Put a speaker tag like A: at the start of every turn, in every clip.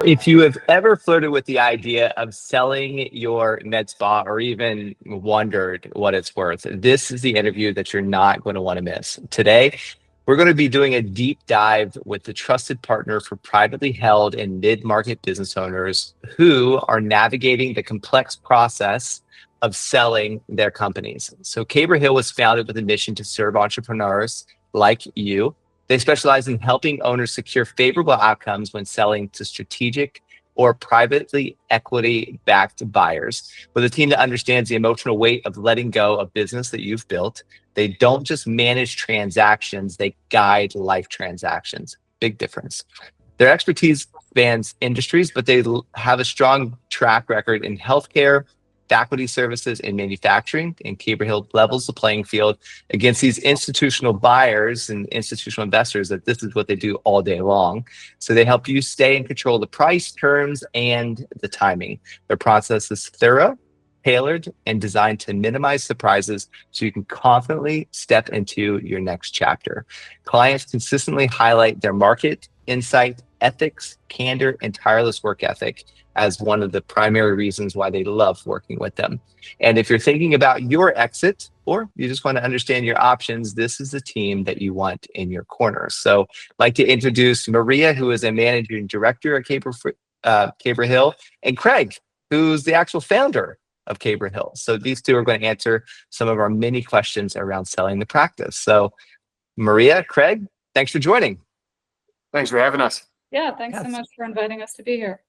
A: If you have ever flirted with the idea of selling your med spa or even wondered what it's worth, this is the interview that you're not going to want to miss. Today, we're going to be doing a deep dive with the trusted partner for privately held and mid-market business owners who are navigating the complex process of selling their companies. So Caber Hill was founded with a mission to serve entrepreneurs like you. They specialize in helping owners secure favorable outcomes when selling to strategic or privately equity-backed buyers. With a team that understands the emotional weight of letting go of business that you've built, they don't just manage transactions, they guide life transactions. Big difference. Their expertise spans industries, but they have a strong track record in healthcare, faculty services, and manufacturing. And Caber Hill levels the playing field against these institutional buyers and institutional investors that this is what they do all day long. So they help you stay in control of the price, terms, and the timing. Their process is thorough, tailored, and designed to minimize surprises so you can confidently step into your next chapter. Clients consistently highlight their market insight, ethics, candor, and tireless work ethic as one of the primary reasons why they love working with them. And if you're thinking about your exit, or you just want to understand your options, this is the team that you want in your corner. So I'd like to introduce Maria, who is a managing director at Caber Hill, and Craig, who's the actual founder of Caber Hill. So these two are going to answer some of our many questions around selling the practice. So Maria, Craig, thanks for joining.
B: Thanks for having us.
C: Yeah, thanks so much for inviting us to be here.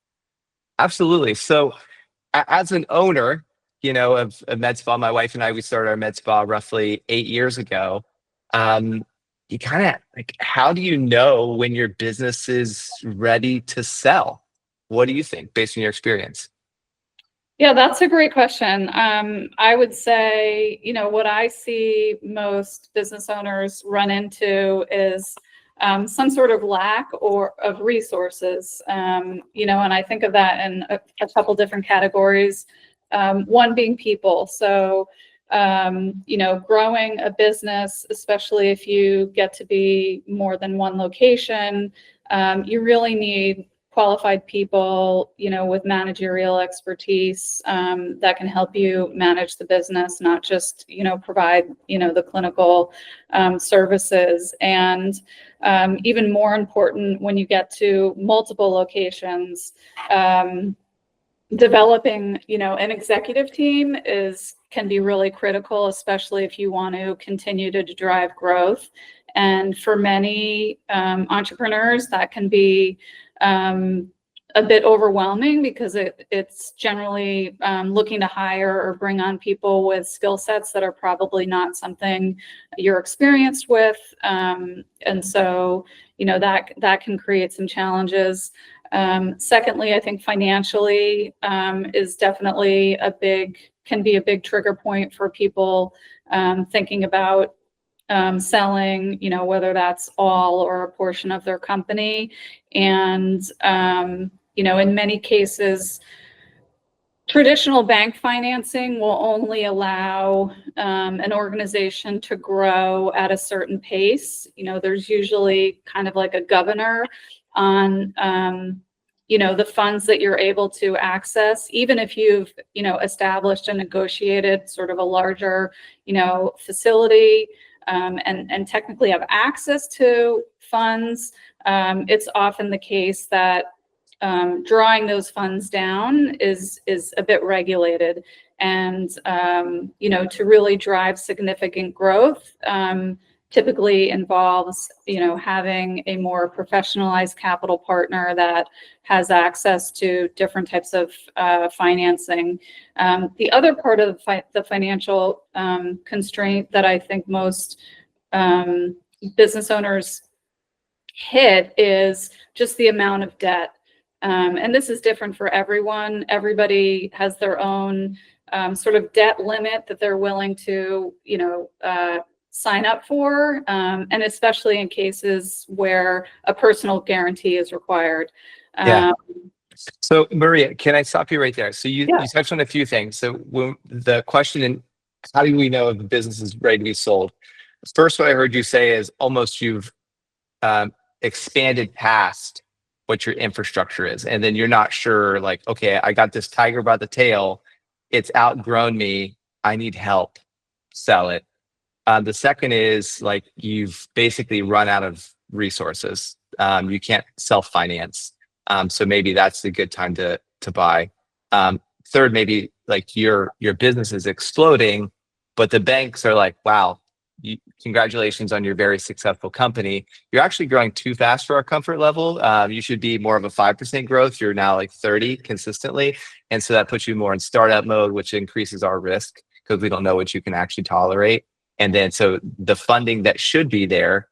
A: Absolutely. So as an owner, of a med spa, my wife and I, we started our med spa roughly 8 years ago. You kind of how do you know when your business is ready to sell? What do you think based on your experience?
C: Yeah, that's a great question. I would say, what I see most business owners run into is some sort of lack of resources, and I think of that in a couple different categories. One being people. So, growing a business, especially if you get to be more than one location, you really need qualified people, with managerial expertise that can help you manage the business, not just, provide, the clinical services. And even more important, when you get to multiple locations, developing, an executive team can be really critical, especially if you want to continue to drive growth. And for many entrepreneurs, that can be a bit overwhelming because it's generally looking to hire or bring on people with skill sets that are probably not something you're experienced with. And so, that can create some challenges. Secondly, I think financially is definitely can be a big trigger point for people thinking about selling, whether that's all or a portion of their company. And, in many cases, traditional bank financing will only allow an organization to grow at a certain pace. There's usually kind of like a governor on the funds that you're able to access, even if you've established and negotiated sort of a larger facility and technically have access to funds. It's often the case that drawing those funds down is a bit regulated, and to really drive significant growth typically involves having a more professionalized capital partner that has access to different types of financing. The other part of the financial constraint that I think most business owners hit is just the amount of debt. And this is different for everyone. Everybody has their own sort of debt limit that they're willing to, sign up for, and especially in cases where a personal guarantee is required.
A: Yeah. So Maria, can I stop you right there? So you touched on a few things. So when the question in how do we know if the business is ready to be sold? First, what I heard you say is almost you've expanded past what your infrastructure is. And then you're not sure, like, okay, I got this tiger by the tail. It's outgrown me. I need help. Sell it. The second is like you've basically run out of resources. You can't self-finance. So maybe that's a good time to buy. Third, maybe like your business is exploding, but the banks are like, wow, congratulations on your very successful company. You're actually growing too fast for our comfort level. You should be more of a 5% growth. You're now like 30 consistently. And so that puts you more in startup mode, which increases our risk because we don't know what you can actually tolerate. And then so the funding that should be there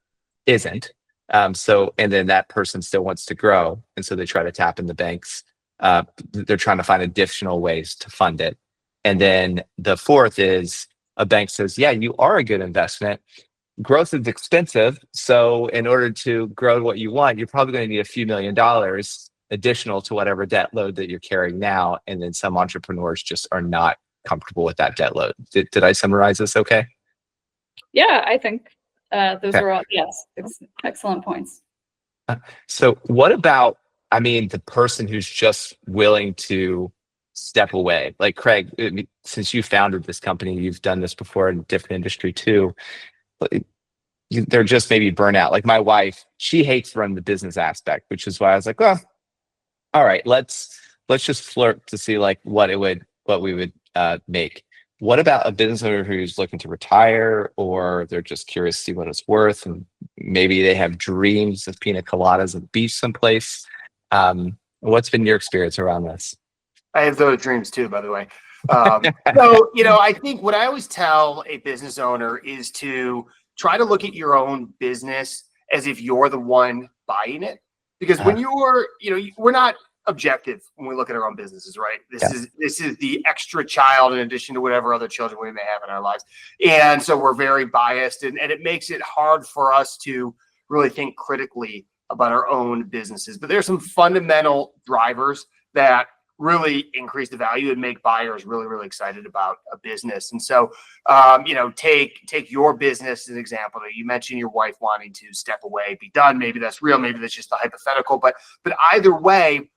A: isn't. And then that person still wants to grow. And so they try to tap in the banks. They're trying to find additional ways to fund it. And then the fourth is a bank says, yeah, you are a good investment. Growth is expensive. So in order to grow what you want, you're probably going to need a few $1,000,000 additional to whatever debt load that you're carrying now. And then some entrepreneurs just are not comfortable with that debt load. Did I summarize this okay?
C: Yeah, I think those are all, yes, excellent points.
A: So what about, I mean, the person who's just willing to step away? Like Craig, since you founded this company, you've done this before in a different industry too. They're just maybe burnout. Like my wife, she hates running the business aspect, which is why I was like, well, all right, let's just flirt to see like what we would make. What about a business owner who's looking to retire, or they're just curious to see what it's worth, and maybe they have dreams of pina coladas at the beach someplace? What's been your experience around this?
B: I have those dreams too, by the way. So, I think what I always tell a business owner is to try to look at your own business as if you're the one buying it. Because when we're not objective when we look at our own businesses, right? This is the extra child in addition to whatever other children we may have in our lives. And so we're very biased, and it makes it hard for us to really think critically about our own businesses. But there's some fundamental drivers that really increase the value and make buyers really, really excited about a business. And so, take your business as an example. You mentioned your wife wanting to step away, be done. Maybe that's real. Maybe that's just a hypothetical. But either way,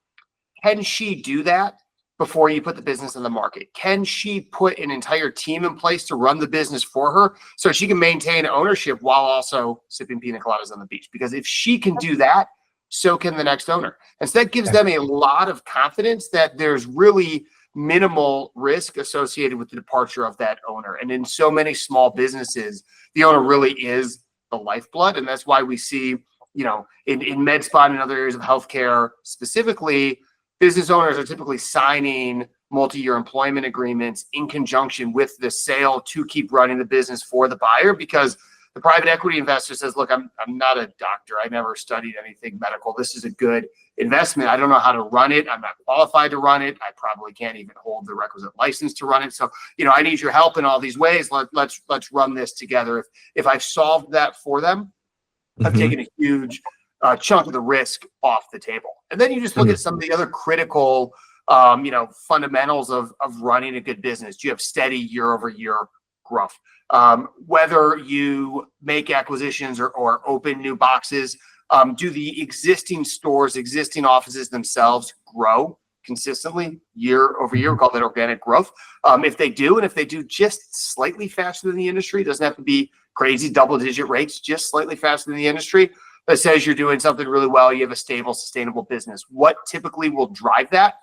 B: can she do that before you put the business on the market? Can she put an entire team in place to run the business for her so she can maintain ownership while also sipping pina coladas on the beach? Because if she can do that, so can the next owner. And so that gives them a lot of confidence that there's really minimal risk associated with the departure of that owner. And in so many small businesses, the owner really is the lifeblood. And that's why we see, in MedSpa and other areas of healthcare specifically, business owners are typically signing multi-year employment agreements in conjunction with the sale to keep running the business for the buyer, because the private equity investor says, look, I'm not a doctor. I never studied anything medical. This is a good investment. I don't know how to run it. I'm not qualified to run it. I probably can't even hold the requisite license to run it. So, I need your help in all these ways. Let's run this together. If I've solved that for them, I've taken a huge chunk of the risk off the table. And then you just look at some of the other critical, fundamentals of running a good business. Do you have steady year-over-year growth? Whether you make acquisitions or open new boxes, do the existing stores, existing offices themselves grow consistently year over year? We call that organic growth. If they do just slightly faster than the industry, doesn't have to be crazy double-digit rates, just slightly faster than the industry, that says you're doing something really well, you have a stable, sustainable business. What typically will drive that?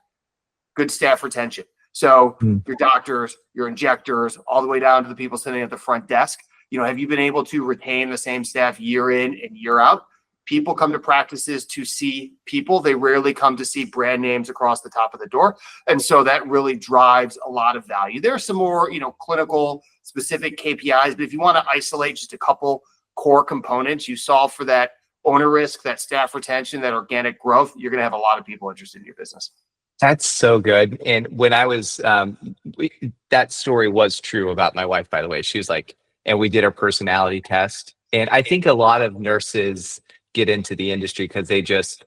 B: Good staff retention. So your doctors, your injectors, all the way down to the people sitting at the front desk, have you been able to retain the same staff year in and year out? People come to practices to see people. They rarely come to see brand names across the top of the door. And so that really drives a lot of value. There are some more, clinical specific KPIs, but if you want to isolate just a couple core components, you solve for that owner risk, that staff retention, that organic growth, you're going to have a lot of people interested in your business.
A: That's so good. And when I was, that story was true about my wife, by the way. She was like, and we did a personality test. And I think a lot of nurses get into the industry because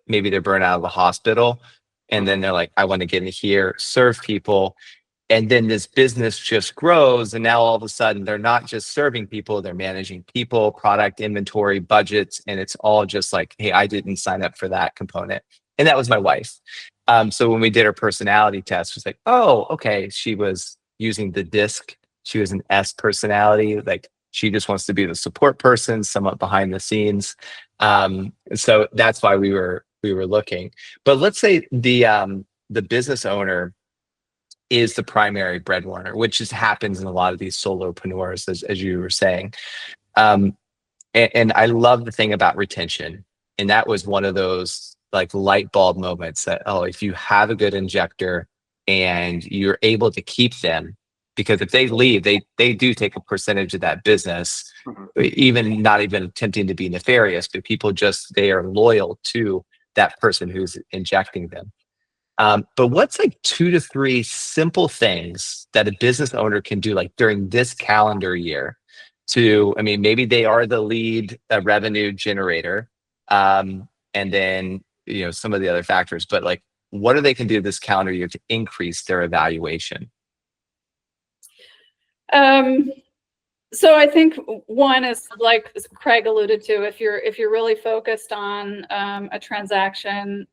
A: maybe they're burnt out of the hospital. And then they're like, I want to get in here, serve people. And then this business just grows. And now all of a sudden, they're not just serving people, they're managing people, product, inventory, budgets. And it's all just like, hey, I didn't sign up for that component. And that was my wife. So when we did her personality test, she was like, oh, okay. She was using the disc. She was an S personality. Like she just wants to be the support person, somewhat behind the scenes. So that's why we were looking. But let's say the business owner is the primary breadwinner, which just happens in a lot of these solopreneurs, as you were saying. And I love the thing about retention. And that was one of those like light bulb moments that, oh, if you have a good injector and you're able to keep them, because if they leave, they do take a percentage of that business, even not even attempting to be nefarious, but people just, they are loyal to that person who's injecting them. But what's like 2 to 3 simple things that a business owner can do like during this calendar year to, I mean, maybe they are the lead revenue generator, and then, you know, some of the other factors, but like, what are they can do this calendar year to increase their evaluation?
C: So I think one is, like Craig alluded to, if you're really focused on a transaction,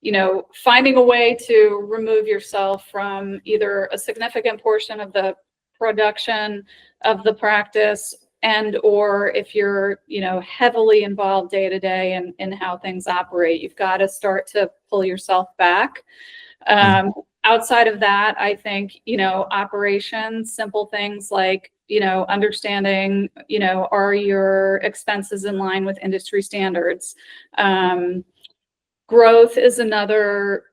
C: you know, finding a way to remove yourself from either a significant portion of the production of the practice, and or if you're, you know, heavily involved day to day in how things operate, you've got to start to pull yourself back. Outside of that, I think, you know, operations, simple things like, you know, understanding, you know, are your expenses in line with industry standards? Growth is another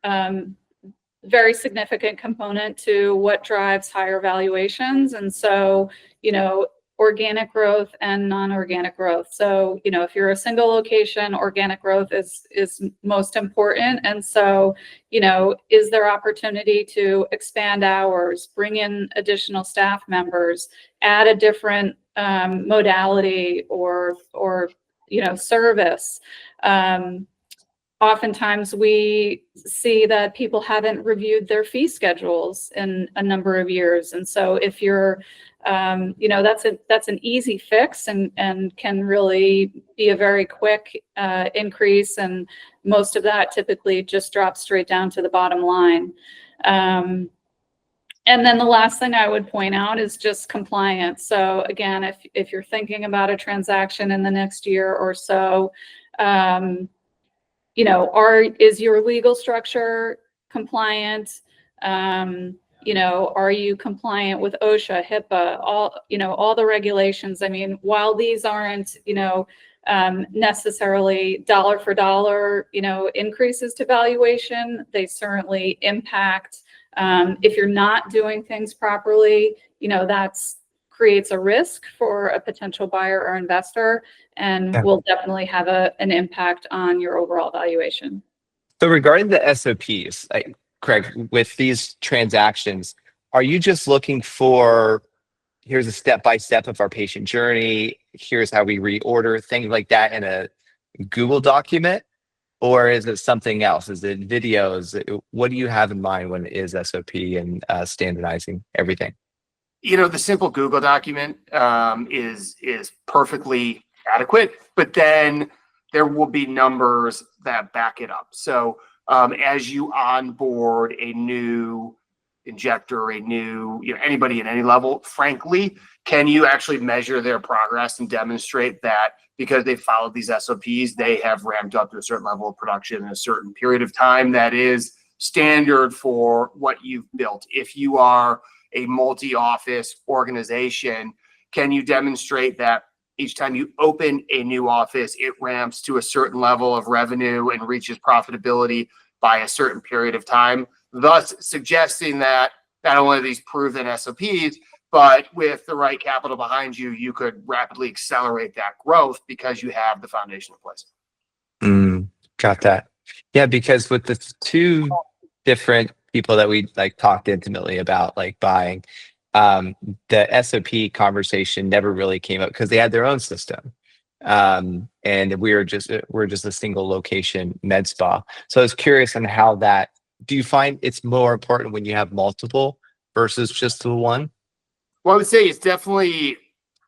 C: very significant component to what drives higher valuations. And so, you know, organic growth and non-organic growth. So, you know, if you're a single location, organic growth is most important. And so, you know, is there opportunity to expand hours, bring in additional staff members, add a different modality or, you know, service? Oftentimes we see that people haven't reviewed their fee schedules in a number of years. And so if you're, you know, that's an easy fix and can really be a very quick increase. And most of that typically just drops straight down to the bottom line. And then the last thing I would point out is just compliance. So again, if you're thinking about a transaction in the next year or so, you know, is your legal structure compliant? You know, are you compliant with OSHA, HIPAA, all the regulations? I mean, while these aren't, you know, necessarily dollar for dollar, you know, increases to valuation, they certainly impact. If you're not doing things properly, you know, that's creates a risk for a potential buyer or investor, and will definitely have an impact on your overall valuation.
A: So regarding the SOPs, Craig, with these transactions, are you just looking for, here's a step-by-step of our patient journey, here's how we reorder, things like that in a Google document? Or is it something else? Is it videos? What do you have in mind when it is SOP and standardizing everything?
B: You know, the simple Google document is perfectly adequate, but then there will be numbers that back it up. So as you onboard a new injector, a new, you know, anybody at any level, frankly, can you actually measure their progress and demonstrate that because they followed these SOPs, they have ramped up to a certain level of production in a certain period of time that is standard for what you've built? If you are a multi-office organization, can you demonstrate that each time you open a new office, it ramps to a certain level of revenue and reaches profitability by a certain period of time, thus suggesting that not only are these proven SOPs, but with the right capital behind you, you could rapidly accelerate that growth because you have the foundation in place.
A: Got that. Yeah, because with the 2 different people that we like talked intimately about like buying, the SOP conversation never really came up because they had their own system. And we're just a single location med spa. So I was curious on how that, do you find it's more important when you have multiple versus just the one?
B: Well, I would say it's definitely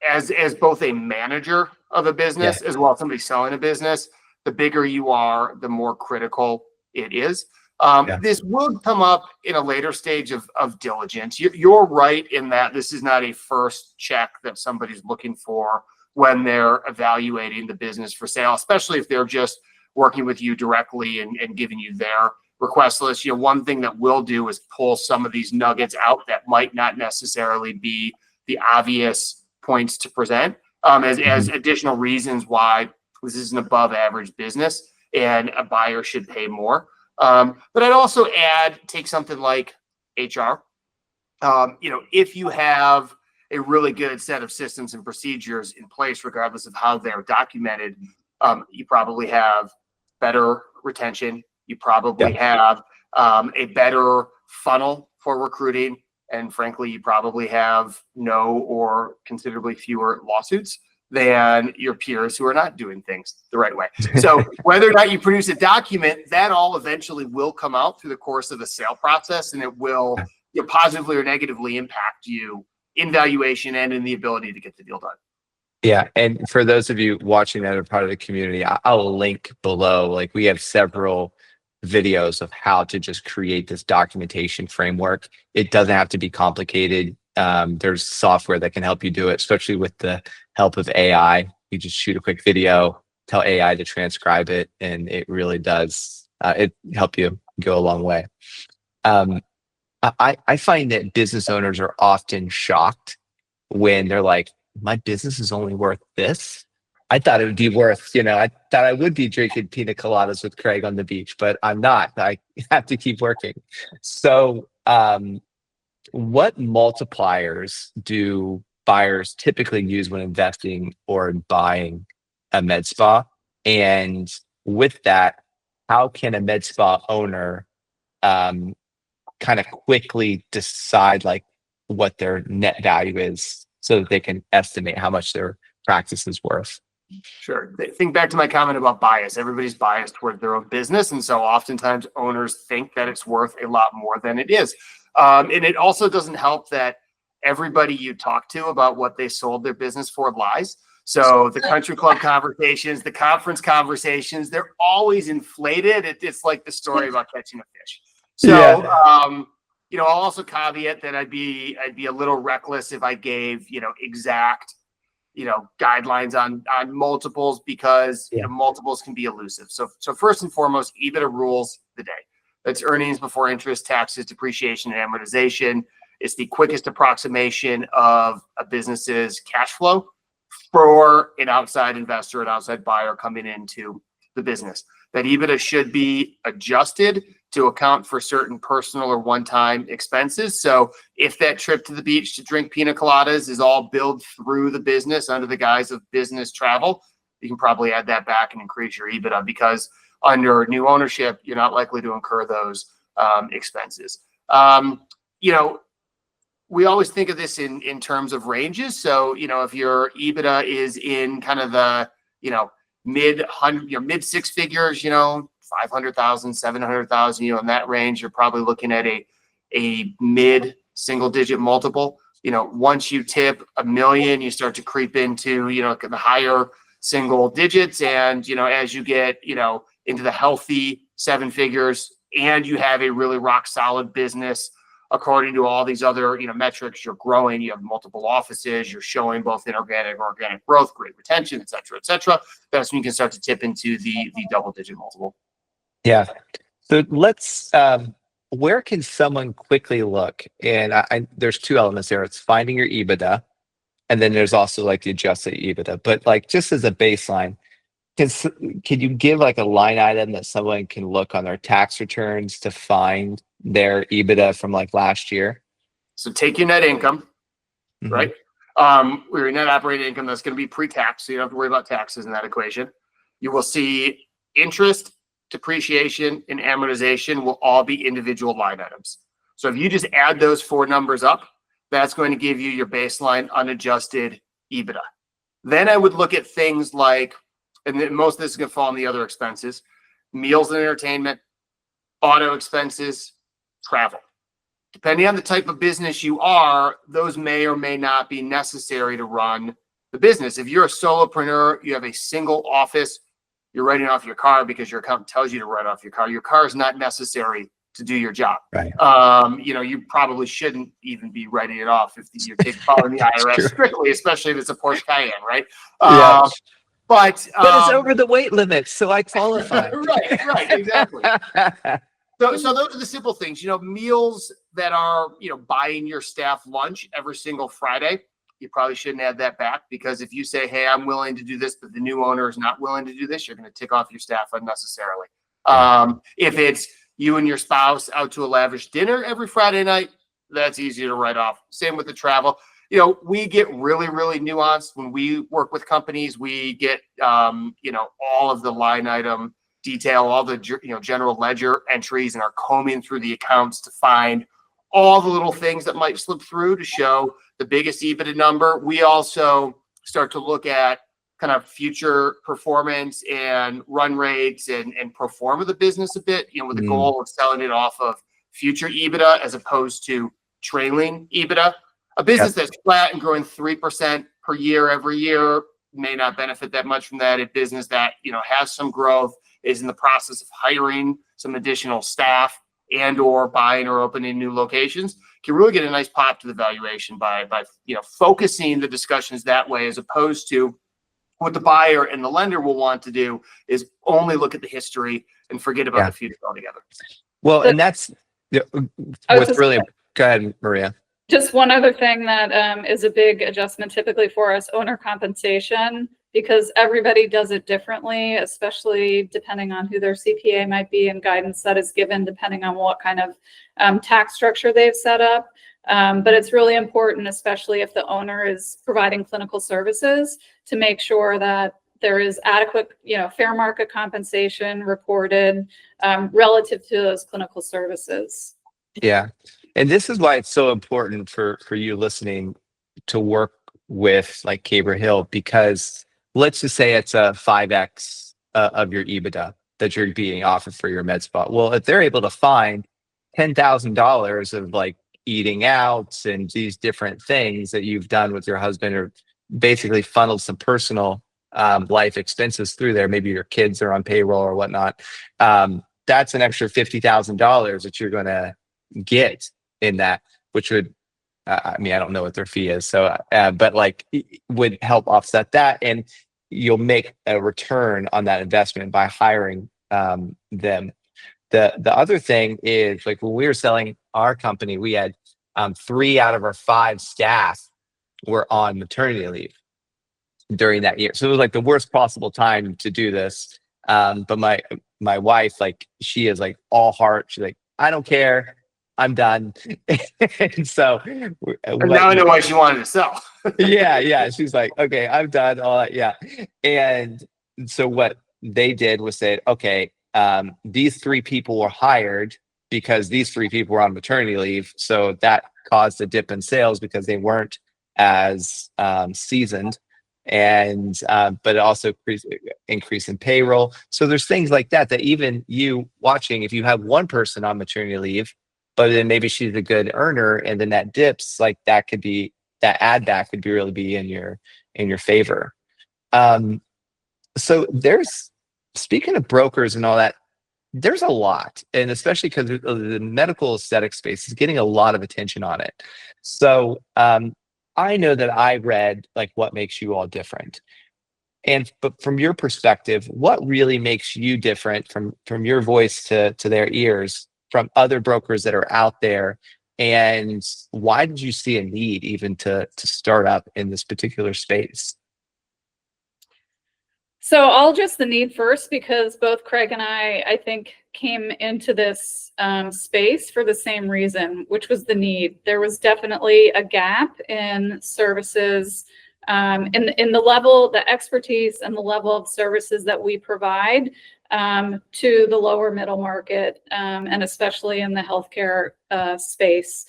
B: as both a manager of a business as well as somebody selling a business. the bigger you are, the more critical it is.
A: Yeah.
B: This will come up in a later stage of diligence. You're right in that this is not a first check that somebody's looking for when they're evaluating the business for sale, especially if they're just working with you directly and giving you their request list. One thing that we'll do is pull some of these nuggets out that might not necessarily be the obvious points to present as additional reasons why this is an above average business and a buyer should pay more. But I'd also take something like HR. If you have a really good set of systems and procedures in place, regardless of how they're documented, you probably have better retention. You probably have a better funnel for recruiting. And frankly, you probably have no or considerably fewer lawsuits than your peers who are not doing things the right way. So whether or not you produce a document, that all eventually will come out through the course of the sale process, and it will positively or negatively impact you in valuation and in the ability to get the deal done.
A: Yeah. And for those of you watching that are part of the community, I'll link below. Like, we have several videos of how to just create this documentation framework. It doesn't have to be complicated. There's software that can help you do it, especially with the help of AI. You just shoot a quick video, tell AI to transcribe it, and it really does it help you go a long way. I find that business owners are often shocked when they're like, my business is only worth this. I thought it would be worth, I thought I would be drinking pina coladas with Craig on the beach, but I'm not. I have to keep working. So what multipliers do buyers typically use when investing or buying a med spa? And with that, how can a med spa owner kind of quickly decide like what their net value is so that they can estimate how much their practice is worth?
B: Sure. Think back to my comment about bias. Everybody's biased toward their own business. And so oftentimes owners think that it's worth a lot more than it is. And it also doesn't help that everybody you talk to about what they sold their business for lies. So the country club conversations, the conference conversations, they're always inflated. It's like the story about catching a fish. So, I'll also caveat that I'd be a little reckless if I gave, exact, guidelines on multiples, because multiples can be elusive. So first and foremost, EBITDA rules the day. That's earnings before interest, taxes, depreciation, and amortization. It's the quickest approximation of a business's cash flow for an outside investor, an outside buyer coming into the business. That EBITDA should be adjusted to account for certain personal or one-time expenses. So if that trip to the beach to drink pina coladas is all billed through the business under the guise of business travel, you can probably add that back and increase your EBITDA, because under new ownership, you're not likely to incur those expenses. We always think of this in terms of ranges. So, if your EBITDA is in kind of the, mid six figures, 500,000, 700,000, in that range, you're probably looking at a mid single digit multiple. Once you tip $1 million, you start to creep into, the higher single digits. And, as you get, into the healthy seven figures and you have a really rock solid business, according to all these other, metrics, you're growing, you have multiple offices, you're showing both inorganic and organic growth, great retention, et cetera, et cetera. That's when you can start to tip into the double digit multiple.
A: Yeah. So let's, where can someone quickly look? And there's two elements there. It's finding your EBITDA, and then there's also like the adjusted EBITDA. But like, just as a baseline, can you give like a line item that someone can look on their tax returns to find their EBITDA from like last year?
B: So take your net income, right? Your net operating income, that's going to be pre-tax, so you don't have to worry about taxes in that equation. You will see interest, depreciation, and amortization will all be individual line items. So if you just add those four numbers up, that's going to give you your baseline unadjusted EBITDA. Then I would look at things like, and then most of this is going to fall on the other expenses, meals and entertainment, auto expenses, travel. Depending on the type of business you are, those may or may not be necessary to run the business. If you're a solopreneur, you have a single office, you're writing off your car because your accountant tells you to write off your car. Your car is not necessary to do your job.
A: Right.
B: You probably shouldn't even be writing it off if you're following the IRS
A: true.
B: strictly, especially if it's a Porsche Cayenne, right?
A: Yeah.
B: But
A: it's over the weight limit, so I qualify.
B: right, exactly. So those are the simple things, meals that are, buying your staff lunch every single Friday. You probably shouldn't add that back, because if you say, hey, I'm willing to do this, but the new owner is not willing to do this, you're going to tick off your staff unnecessarily. If it's you and your spouse out to a lavish dinner every Friday night, that's easy to write off. Same with the travel. We get really, really nuanced when we work with companies. We get, all of the line item detail, all the, general ledger entries, and are combing through the accounts to find all the little things that might slip through to show the biggest EBITDA number. We also start to look at kind of future performance and run rates and pro forma the business a bit, with the goal of selling it off of future EBITDA as opposed to trailing EBITDA. A business that's flat and growing 3% per year every year may not benefit that much from that. A business that, has some growth, is in the process of hiring some additional staff and or buying or opening new locations, can really get a nice pop to the valuation by focusing the discussions that way, as opposed to what the buyer and the lender will want to do is only look at the history and forget about the future altogether.
A: Well, and that's what's really, go ahead, Maria.
C: Just one other thing that is a big adjustment typically for us, owner compensation, because everybody does it differently, especially depending on who their CPA might be and guidance that is given depending on what kind of tax structure they've set up. But it's really important, especially if the owner is providing clinical services, to make sure that there is adequate, fair market compensation recorded relative to those clinical services.
A: Yeah. And this is why it's so important for you listening to work with like Caber Hill, because let's just say it's a 5x of your EBITDA that you're being offered for your med spa. Well, if they're able to find $10,000 of like eating out and these different things that you've done with your husband, or basically funneled some personal life expenses through there, maybe your kids are on payroll or whatnot, that's an extra $50,000 that you're going to get in that, which would, I don't know what their fee is. So, but like would help offset that. And you'll make a return on that investment by hiring them. The other thing is, like when we were selling our company, we had 3 out of our 5 staff were on maternity leave during that year. So it was like the worst possible time to do this. But my wife, like she is like all heart. She's like, I don't care. I'm done. And so
B: now I know why she wanted to sell.
A: yeah. She's like, okay, I'm done. All that. Yeah. And so what they did was say, okay, these 3 people were hired because these 3 people were on maternity leave. So that caused a dip in sales because they weren't as seasoned. And but it also increase in payroll. So there's things like that even you watching, if you have one person on maternity leave, but then maybe she's a good earner and then that dips, like that could be, that add back could be really be in your favor. So there's, speaking of brokers and all that, there's a lot, and especially because the medical aesthetic space is getting a lot of attention on it. So I know that I read like what makes you all different. But from your perspective, what really makes you different from your voice to their ears from other brokers that are out there? And why did you see a need even to start up in this particular space?
C: So I'll address the need first, because both Craig and I think, came into this space for the same reason, which was the need. There was definitely a gap in services, in the level, the expertise and the level of services that we provide to the lower middle market, and especially in the healthcare space.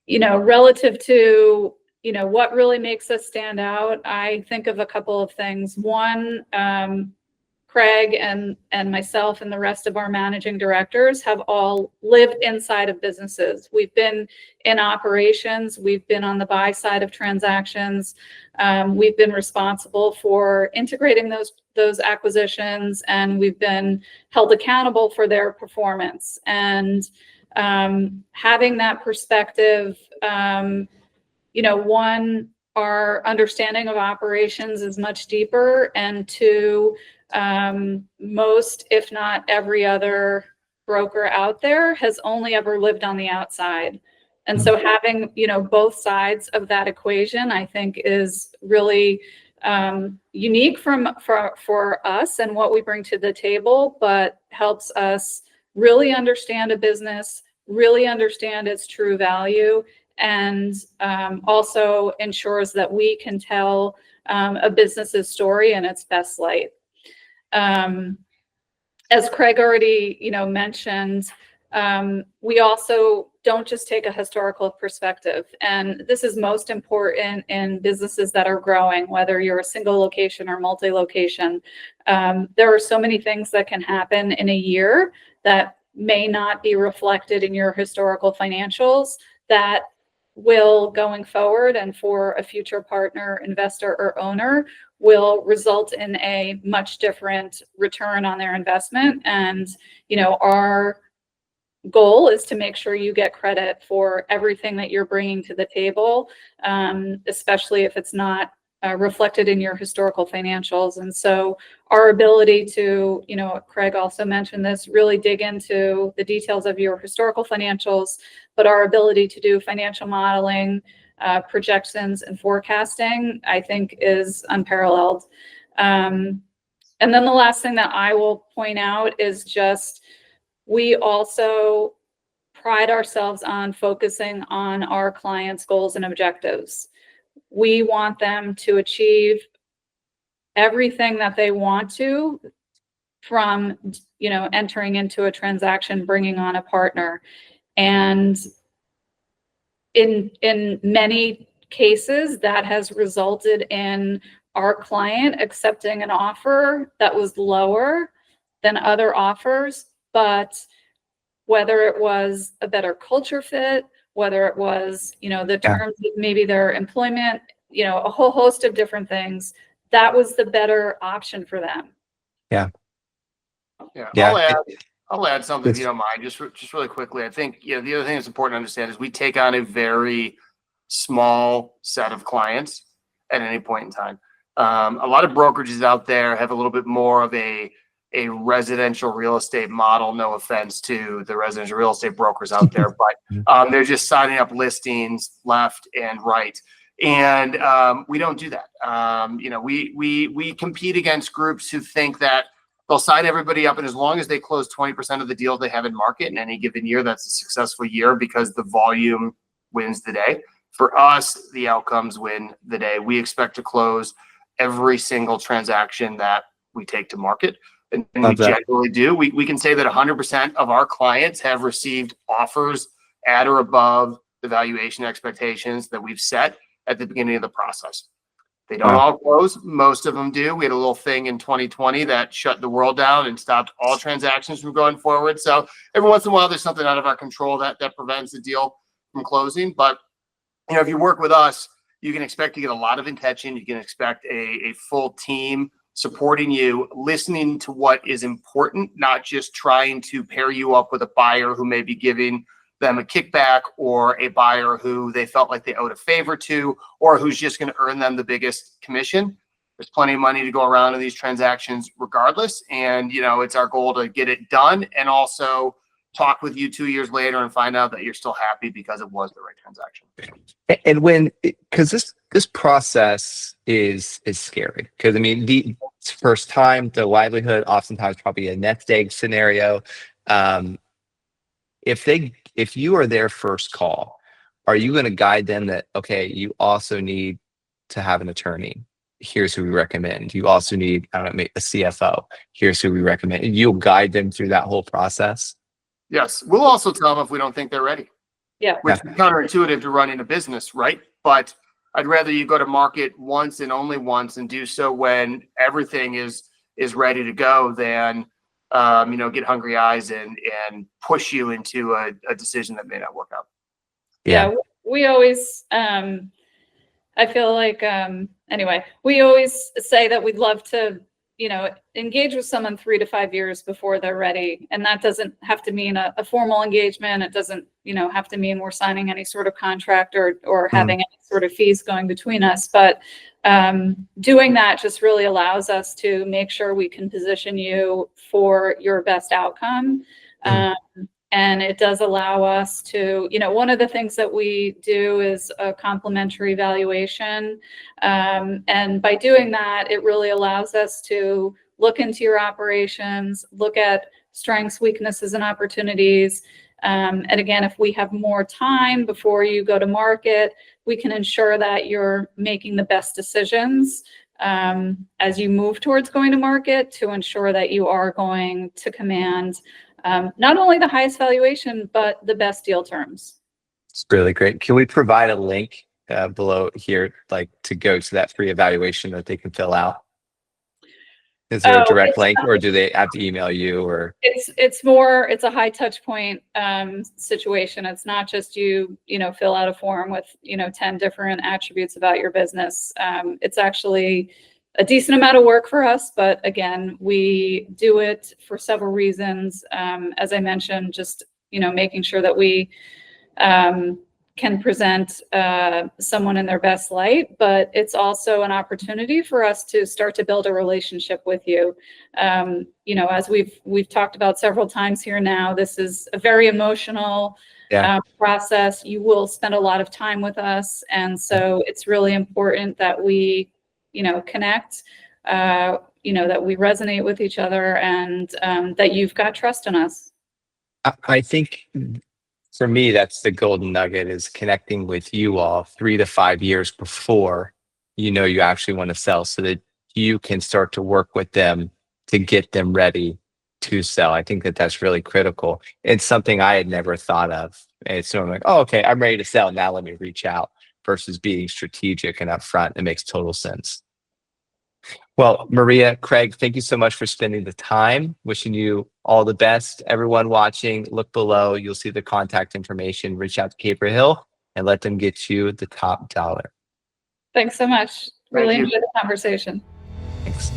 C: Relative to what really makes us stand out, I think of a couple of things. One, Craig and myself and the rest of our managing directors have all lived inside of businesses. We've been in operations. We've been on the buy side of transactions. We've been responsible for integrating those acquisitions, and we've been held accountable for their performance. And having that perspective, one, our understanding of operations is much deeper, and two, most, if not every other broker out there has only ever lived on the outside. And so having, both sides of that equation, I think is really unique for us and what we bring to the table, but helps us really understand a business, really understand its true value, and also ensures that we can tell a business's story in its best light. As Craig already, mentioned, we also don't just take a historical perspective. And this is most important in businesses that are growing, whether you're a single location or multi-location. There are so many things that can happen in a year that may not be reflected in your historical financials that will, going forward, and for a future partner, investor, or owner, will result in a much different return on their investment. And, our goal is to make sure you get credit for everything that you're bringing to the table, especially if it's not reflected in your historical financials. And so our ability to, Craig also mentioned this, really dig into the details of your historical financials, but our ability to do financial modeling, projections, and forecasting, I think, is unparalleled. And then the last thing that I will point out is just, we also pride ourselves on focusing on our clients' goals and objectives. We want them to achieve everything that they want to from, entering into a transaction, bringing on a partner. And in many cases, that has resulted in our client accepting an offer that was lower than other offers. But whether it was a better culture fit, whether it was, the terms of maybe their employment, a whole host of different things, that was the better option for them.
B: Yeah. I'll add something, if you don't mind, just really quickly. I think, the other thing that's important to understand is we take on a very small set of clients at any point in time. A lot of brokerages out there have a little bit more of a residential real estate model. No offense to the residential real estate brokers out there, but they're just signing up listings left and right. And we don't do that. We compete against groups who think that they'll sign everybody up, and as long as they close 20% of the deals they have in market in any given year, that's a successful year because the volume wins the day. For us, the outcomes win the day. We expect to close every single transaction that we take to market. And we generally do. We can say that 100% of our clients have received offers at or above the valuation expectations that we've set at the beginning of the process. They don't all close. Most of them do. We had a little thing in 2020 that shut the world down and stopped all transactions from going forward. So every once in a while, there's something out of our control that prevents the deal from closing. But if you work with us, you can expect to get a lot of attention. You can expect a full team supporting you, listening to what is important, not just trying to pair you up with a buyer who may be giving them a kickback, or a buyer who they felt like they owed a favor to, or who's just going to earn them the biggest commission. There's plenty of money to go around in these transactions regardless. And, it's our goal to get it done and also talk with you 2 years later and find out that you're still happy because it was the right transaction.
A: And because this process is scary, because the first time, the livelihood, oftentimes probably a nest egg scenario. If you are their first call, are you going to guide them that, okay, you also need to have an attorney? Here's who we recommend. You also need, a CFO. Here's who we recommend. And you'll guide them through that whole process.
B: Yes. We'll also tell them if we don't think they're ready.
C: Yeah.
B: Which is counterintuitive to running a business, right? But I'd rather you go to market once and only once, and do so when everything is is ready to go than get hungry eyes and push you into a decision that may not work out.
C: Yeah, we always I feel like anyway, we always say that we'd love to engage with someone 3 to 5 years before they're ready, and that doesn't have to mean a formal engagement. It doesn't have to mean we're signing any sort of contract or having any sort of fees going between us, but doing that just really allows us to make sure we can position you for your best outcome. And it does allow us to, one of the things that we do is a complimentary valuation. And by doing that, it really allows us to look into your operations, look at strengths, weaknesses, and opportunities. And again, if we have more time before you go to market, we can ensure that you're making the best decisions as you move towards going to market, to ensure that you are going to command not only the highest valuation, but the best deal terms.
A: It's really great. Can we provide a link below here, like to go to that free evaluation that they can fill out? Is there a direct link, or do they have to email you? Or
C: it's a high touch point situation. It's not just you fill out a form with 10 different attributes about your business. It's actually a decent amount of work for us, but again, we do it for several reasons. As I mentioned, just making sure that we can present someone in their best light, but it's also an opportunity for us to start to build a relationship with you. As we've talked about several times here now, this is a very emotional process. You will spend a lot of time with us, and so it's really important that we connect, that we resonate with each other, and that you've got trust in us.
A: I think for me, that's the golden nugget, is connecting with you all 3 to 5 years before you actually want to sell, so that you can start to work with them to get them ready to sell. I think that that's really critical. It's something I had never thought of. And so I'm like, oh, okay, I'm ready to sell. Now let me reach out, versus being strategic and upfront. It makes total sense. Well, Maria, Craig, thank you so much for spending the time. Wishing you all the best. Everyone watching, look below. You'll see the contact information. Reach out to Caper Hill and let them get you the top dollar.
C: Thanks so much. Really enjoyed the conversation.
A: Thanks.